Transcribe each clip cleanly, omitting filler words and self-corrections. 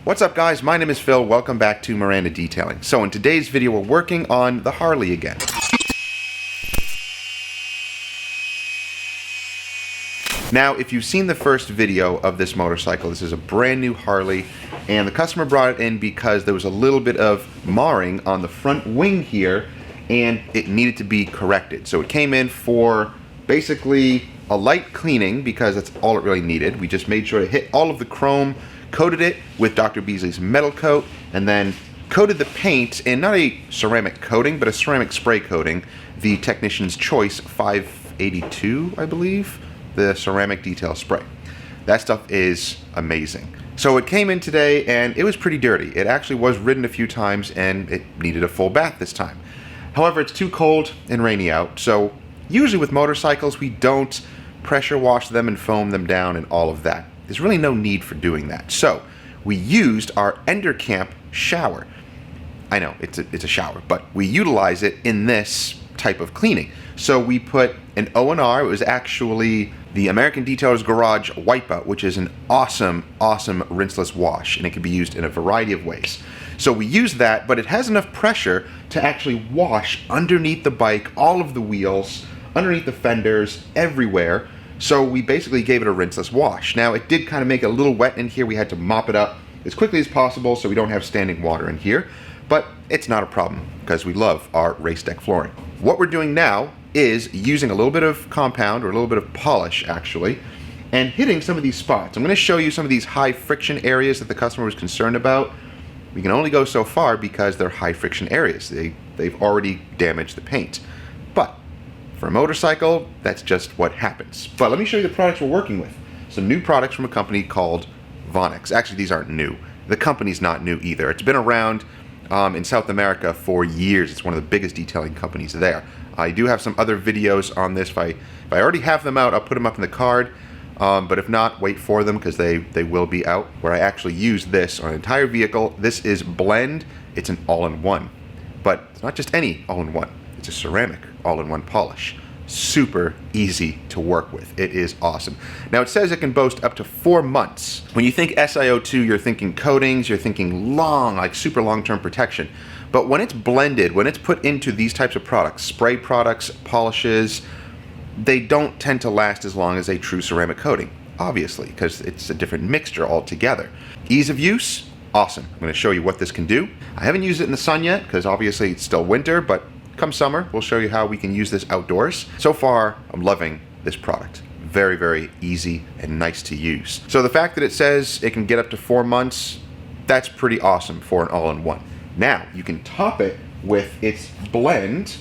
What's up guys, my name is Phil, welcome back to Miranda Detailing. So in today's video we're working on the Harley again. Now if you've seen the first video of this motorcycle, this is a brand new Harley and the customer brought it in because there was a little bit of marring on the front wing here and it needed to be corrected. So it came in for basically a light cleaning because that's all it really needed. We just made sure to hit all of the chrome, coated it with Dr. Beasley's metal coat, and then coated the paint in not a ceramic coating, but a ceramic spray coating, the Technician's Choice 582, I believe, the ceramic detail spray. That stuff is amazing. So it came in today and it was pretty dirty. It actually was ridden a few times and it needed a full bath this time. However, it's too cold and rainy out, so usually with motorcycles we don't pressure wash them and foam them down and all of that. There's really no need for doing that. So we used our Ender Camp shower. I know it's a shower, but we utilize it in this type of cleaning. So we put an O&R. It was actually the American Detailer's Garage Wipeout, which is an awesome rinseless wash, and it can be used in a variety of ways. So we use that, but it has enough pressure to actually wash underneath the bike, all of the wheels, underneath the fenders, everywhere. So we basically gave it a rinseless wash. Now it did kind of make it a little wet in here. We had to mop it up as quickly as possible so we don't have standing water in here, but it's not a problem because we love our race deck flooring. What we're doing now is using a little bit of compound or a little bit of polish actually and hitting some of these spots. I'm going to show you some of these high friction areas that the customer was concerned about. We can only go so far because they're high friction areas. They've already damaged the paint. But for a motorcycle, that's just what happens. But let me show you the products we're working with. Some new products from a company called Vonixx. Actually, these aren't new. The company's not new either. It's been around in South America for years. It's one of the biggest detailing companies there. I do have some other videos on this. If I already have them out, I'll put them up in the card. But if not, wait for them because they will be out, where I actually use this on an entire vehicle. This is Blend. It's an all-in-one. But it's not just any all-in-one. It's a ceramic all-in-one polish. Super easy to work with. It is awesome. Now it says it can boast up to 4 months. When you think SiO2, you're thinking coatings, you're thinking long, like super long-term protection. But when it's blended, when it's put into these types of products, spray products, polishes, they don't tend to last as long as a true ceramic coating, obviously, because it's a different mixture altogether. Ease of use, awesome. I'm going to show you what this can do. I haven't used it in the sun yet because obviously it's still winter, but come summer, we'll show you how we can use this outdoors. So far, I'm loving this product. Very, very easy and nice to use. So the fact that it says it can get up to 4 months, that's pretty awesome for an all-in-one. Now, you can top it with its Blend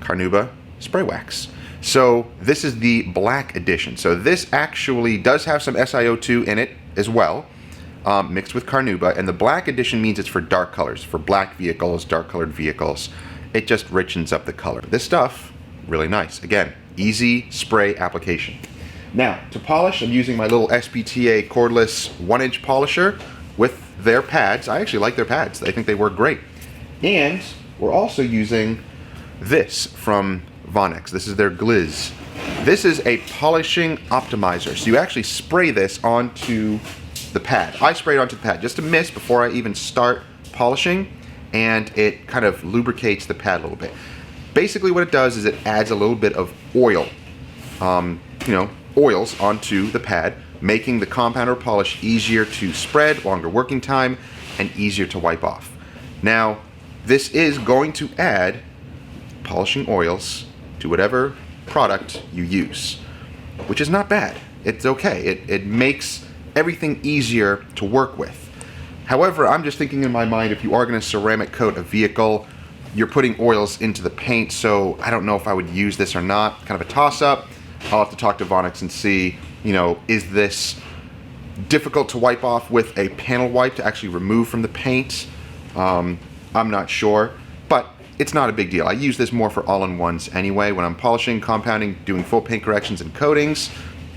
Carnauba spray wax. So this is the black edition. So this actually does have some SiO2 in it as well, mixed with Carnauba, and the black edition means it's for dark colors, for black vehicles, dark colored vehicles. It just richens up the color. This stuff, really nice. Again, easy spray application. Now, to polish, I'm using my little SPTA cordless 1-inch polisher with their pads. I actually like their pads. I think they work great. And we're also using this from Vonixx. This is their Gliz. This is a polishing optimizer. So you actually spray this onto the pad. I spray it onto the pad just a mist before I even start polishing, and it kind of lubricates the pad a little bit. Basically what it does is it adds a little bit of oil, oils onto the pad, making the compound or polish easier to spread, longer working time, and easier to wipe off. Now, this is going to add polishing oils to whatever product you use, which is not bad. It's okay. It makes everything easier to work with. However, I'm just thinking in my mind, if you are going to ceramic coat a vehicle, you're putting oils into the paint, so I don't know if I would use this or not. Kind of a toss-up. I'll have to talk to Vonixx and see, is this difficult to wipe off with a panel wipe to actually remove from the paint? I'm not sure, but it's not a big deal. I use this more for all-in-ones anyway. When I'm polishing, compounding, doing full paint corrections and coatings,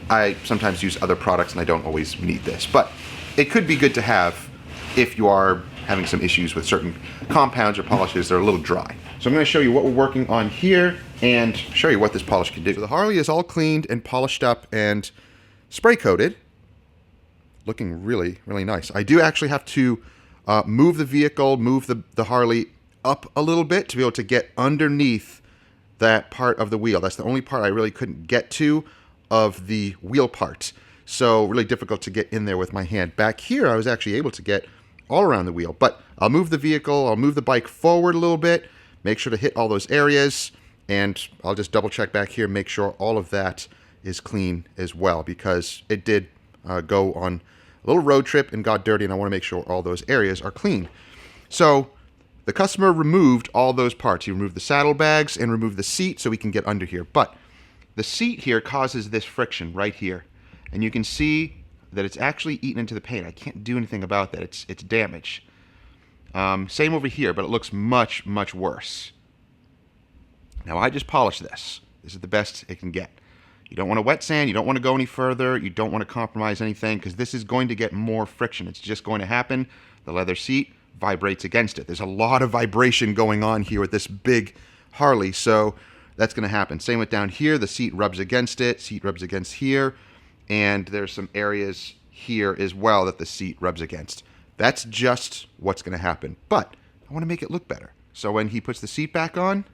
I sometimes use other products and I don't always need this. But it could be good to have if you are having some issues with certain compounds or polishes that are a little dry. So I'm going to show you what we're working on here and show you what this polish can do. So the Harley is all cleaned and polished up and spray coated. looking really, really nice. I do actually have to move the vehicle, move the Harley up a little bit to be able to get underneath that part of the wheel. That's the only part I really couldn't get to of the wheel part. So really difficult to get in there with my hand. Back here, I was actually able to get all around the wheel. But I'll move the vehicle, I'll move the bike forward a little bit, make sure to hit all those areas, and I'll just double check back here, make sure all of that is clean as well, because it did go on a little road trip and got dirty, and I want to make sure all those areas are clean. So the customer removed all those parts. He removed the saddlebags and removed the seat so we can get under here. But the seat here causes this friction right here. And you can see that it's actually eaten into the paint. I can't do anything about that. It's damaged. Same over here, but it looks much, much worse. Now I just polished this. This is the best it can get. You don't want to wet sand. You don't want to go any further. You don't want to compromise anything, because this is going to get more friction. It's just going to happen. The leather seat vibrates against it. There's a lot of vibration going on here with this big Harley, so that's going to happen. Same with down here. The seat rubs against it. Seat rubs against here. And there's some areas here as well that the seat rubs against. That's just what's going to happen. But I want to make it look better. So when he puts the seat back on,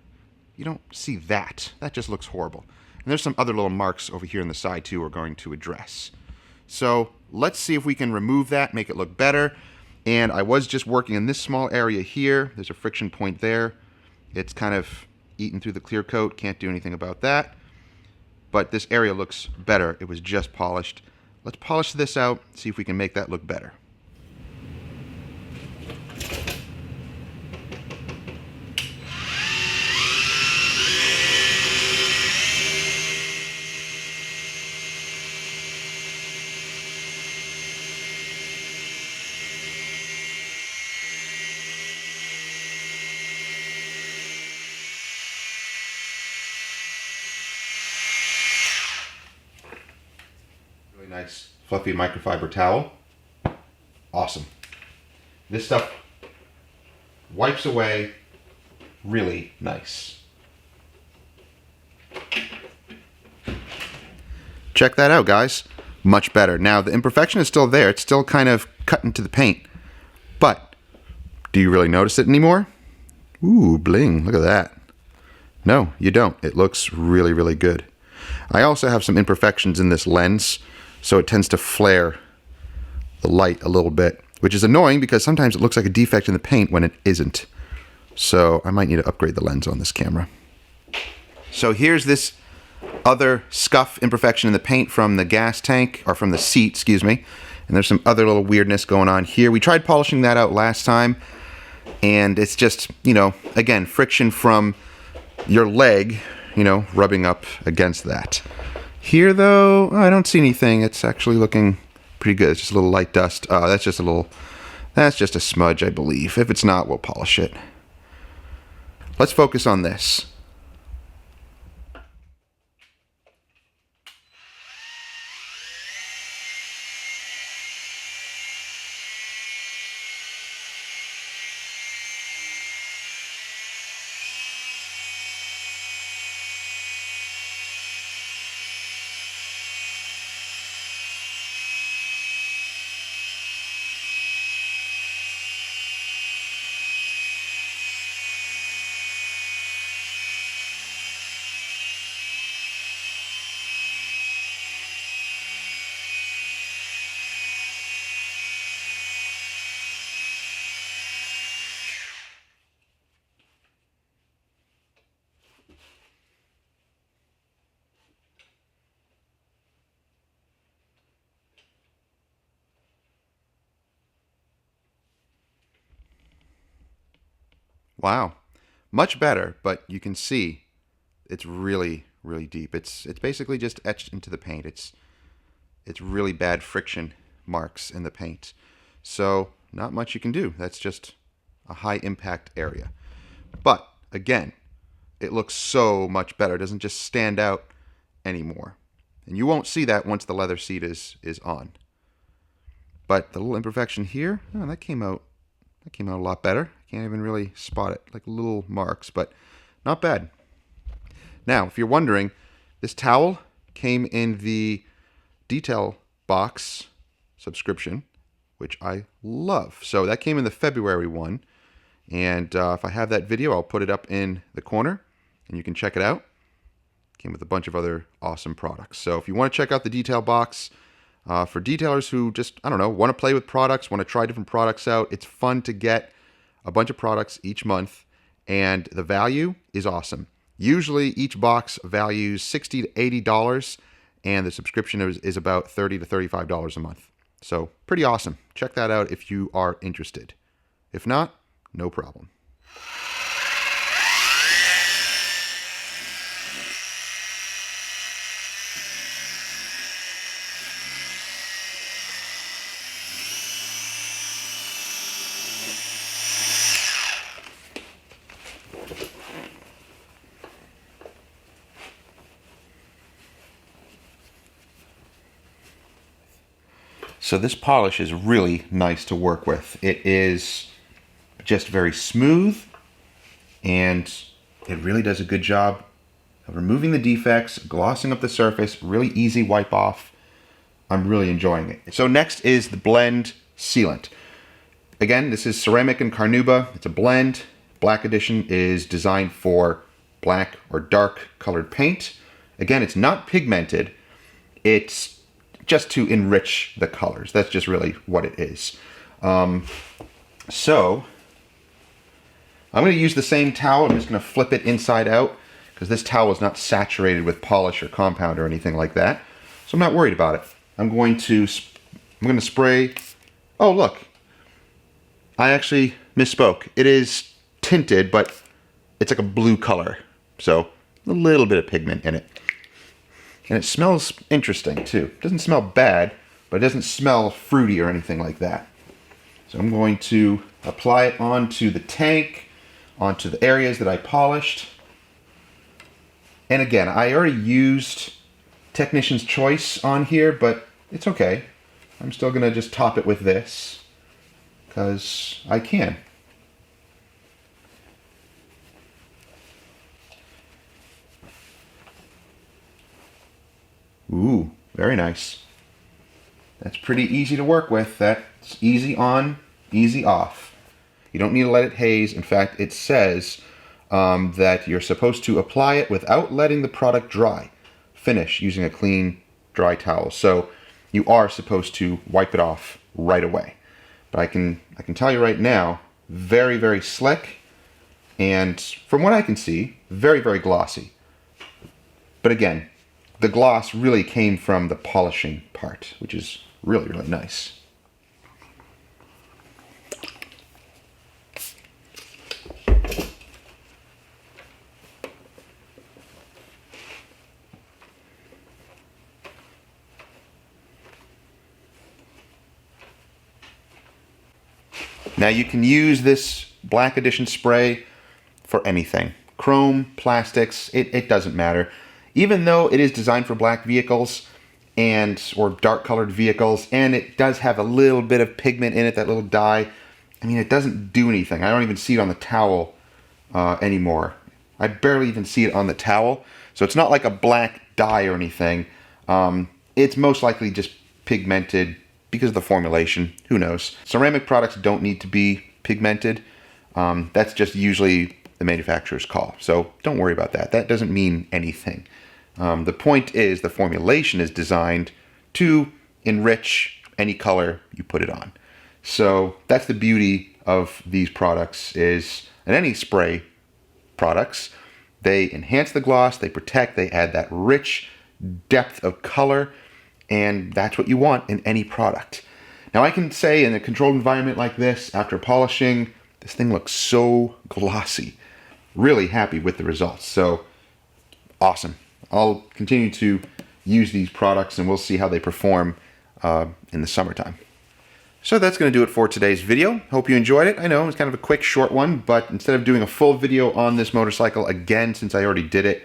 you don't see that. That just looks horrible. And there's some other little marks over here on the side too we're going to address. So let's see if we can remove that, make it look better. And I was just working in this small area here. There's a friction point there. It's kind of eaten through the clear coat. Can't do anything about that. But this area looks better. It was just polished. Let's polish this out, see if we can make that look better. Nice fluffy microfiber towel. Awesome. This stuff wipes away really nice. Check that out, guys. Much better. Now the imperfection is still there. It's still kind of cut into the paint. But do you really notice it anymore? Ooh, bling. Look at that. No, you don't. It looks really, really good. I also have some imperfections in this lens, so it tends to flare the light a little bit, which is annoying because sometimes it looks like a defect in the paint when it isn't. So I might need to upgrade the lens on this camera. So here's this other scuff imperfection in the paint from the gas tank, or from the seat, excuse me. And there's some other little weirdness going on here. We tried polishing that out last time, and it's just, you know, again, friction from your leg, you know, rubbing up against that. Here, though, I don't see anything. It's actually looking pretty good. It's just a little light dust. That's just a smudge, I believe. If it's not, we'll polish it. Let's focus on this. Wow, much better, but you can see it's really, really deep. It's basically just etched into the paint. It's really bad friction marks in the paint. So not much you can do. That's just a high impact area. But again, it looks so much better. It doesn't just stand out anymore. And you won't see that once the leather seat is on. But the little imperfection here, oh, that came out a lot better. Can't even really spot it, like little marks, but not bad. Now, if you're wondering, this towel came in the detail box subscription, which I love. So that came in the February one. And if I have that video, I'll put it up in the corner and you can check it out. Came with a bunch of other awesome products. So if you want to check out the detail box, for detailers who just, I don't know, want to play with products, want to try different products out, it's fun to get a bunch of products each month, and the value is awesome. Usually each box values $60 to $80, and the subscription is about $30 to $35 a month. So pretty awesome. Check that out if you are interested. If not, no problem. So this polish is really nice to work with. It is just very smooth, and it really does a good job of removing the defects, glossing up the surface, really easy wipe off. I'm really enjoying it. So next is the blend sealant. Again, this is ceramic and Carnauba. It's a blend. Black edition is designed for black or dark colored paint. Again, it's not pigmented. It's just to enrich the colors. That's just really what it is. So I'm going to use the same towel. I'm just going to flip it inside out because this towel is not saturated with polish or compound or anything like that. So I'm not worried about it. I'm going to spray. Oh, look. I actually misspoke. It is tinted, but it's like a blue color. So a little bit of pigment in it. And it smells interesting too. It doesn't smell bad, but it doesn't smell fruity or anything like that. So I'm going to apply it onto the tank, onto the areas that I polished. And again, I already used Technician's Choice on here, but it's okay. I'm still gonna just top it with this because I can. Ooh, very nice. That's pretty easy to work with. That's easy on, easy off. You don't need to let it haze. In fact, it says that you're supposed to apply it without letting the product dry. Finish using a clean, dry towel. So you are supposed to wipe it off right away. But I can tell you right now, very, very slick, and from what I can see, very, very glossy. But again, the gloss really came from the polishing part, which is really, really nice. Now you can use this Black Edition spray for anything. Chrome, plastics, it doesn't matter. Even though it is designed for black vehicles or dark colored vehicles, and it does have a little bit of pigment in it, that little dye, I mean, it doesn't do anything. I don't even see it on the towel anymore. I barely even see it on the towel. So it's not like a black dye or anything. It's most likely just pigmented because of the formulation. Who knows? Ceramic products don't need to be pigmented. That's just usually the manufacturer's call. So don't worry about that. That doesn't mean anything. The point is the formulation is designed to enrich any color you put it on. So that's the beauty of these products is, and any spray products, they enhance the gloss, they protect, they add that rich depth of color, and that's what you want in any product. Now I can say in a controlled environment like this, after polishing, this thing looks so glossy. Really happy with the results. So awesome. I'll continue to use these products and we'll see how they perform in the summertime. So that's going to do it for today's video. Hope you enjoyed it. I know it was kind of a quick, short one, but instead of doing a full video on this motorcycle again, since I already did it,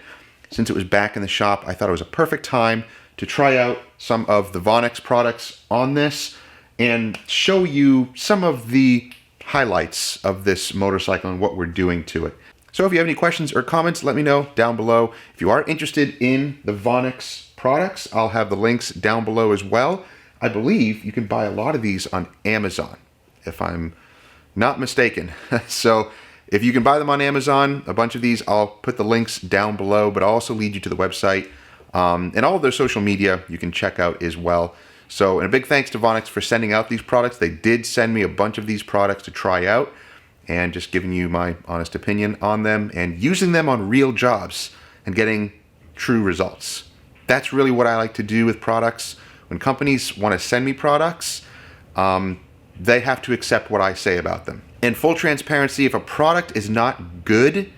since it was back in the shop, I thought it was a perfect time to try out some of the Vonixx products on this and show you some of the highlights of this motorcycle and what we're doing to it. So if you have any questions or comments, let me know down below. If you are interested in the Vonixx products, I'll have the links down below as well. I believe you can buy a lot of these on Amazon, if I'm not mistaken. So if you can buy them on Amazon, a bunch of these, I'll put the links down below, but I'll also lead you to the website. And all of their social media you can check out as well. So, and a big thanks to Vonixx for sending out these products. They did send me a bunch of these products to try out, and just giving you my honest opinion on them and using them on real jobs and getting true results. That's really what I like to do with products. When companies want to send me products, they have to accept what I say about them. In full transparency, if a product is not good,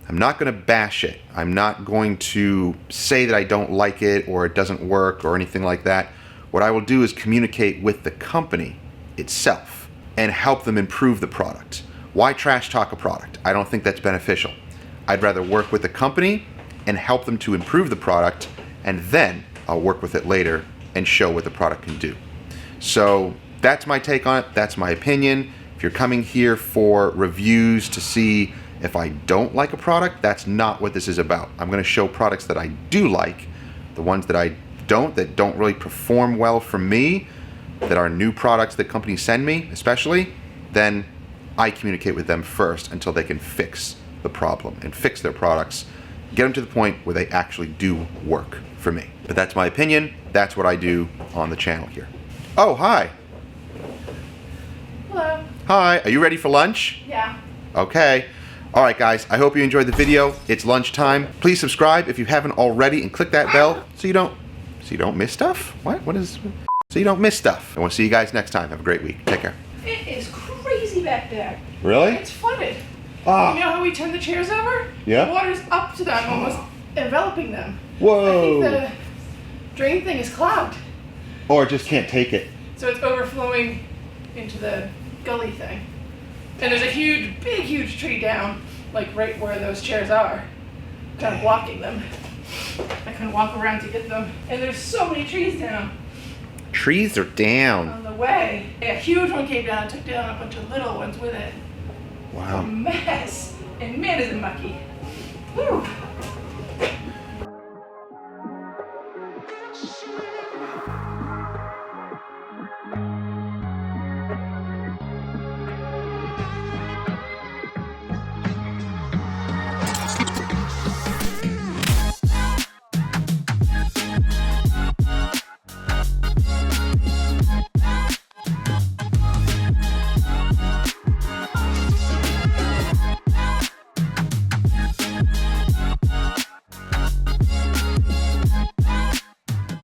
I'm not going to bash it. I'm not going to say that I don't like it or it doesn't work or anything like that. What I will do is communicate with the company itself and help them improve the product. Why trash talk a product? I don't think that's beneficial. I'd rather work with the company and help them to improve the product, and then I'll work with it later and show what the product can do. So that's my take on it. That's my opinion. If you're coming here for reviews to see if I don't like a product, that's not what this is about. I'm going to show products that I do like, the ones that I don't, that don't really perform well for me, that are new products that companies send me, especially, then I communicate with them first until they can fix the problem and fix their products, get them to the point where they actually do work for me. But that's my opinion. That's what I do on the channel here. Oh, hi. Hello. Hi. Are you ready for lunch? Yeah. Okay. All right, guys. I hope you enjoyed the video. It's lunchtime. Please subscribe if you haven't already and click that bell so you don't miss stuff. So you don't miss stuff. And we'll see you guys next time. Have a great week. Take care. It is crazy back there. Really? It's flooded. Ah. You know how we turn the chairs over? Yeah. The water's up to them, almost enveloping them. Whoa. I think the drain thing is clogged. Or just can't take it. So it's overflowing into the gully thing. And there's a huge, big, huge tree down, like right where those chairs are, kind of blocking them. I can walk around to get them. And there's so many trees down. Trees are down. On the way. A huge one came down and took down a bunch of little ones with it. Wow. A mess. And man, is it mucky. Whew.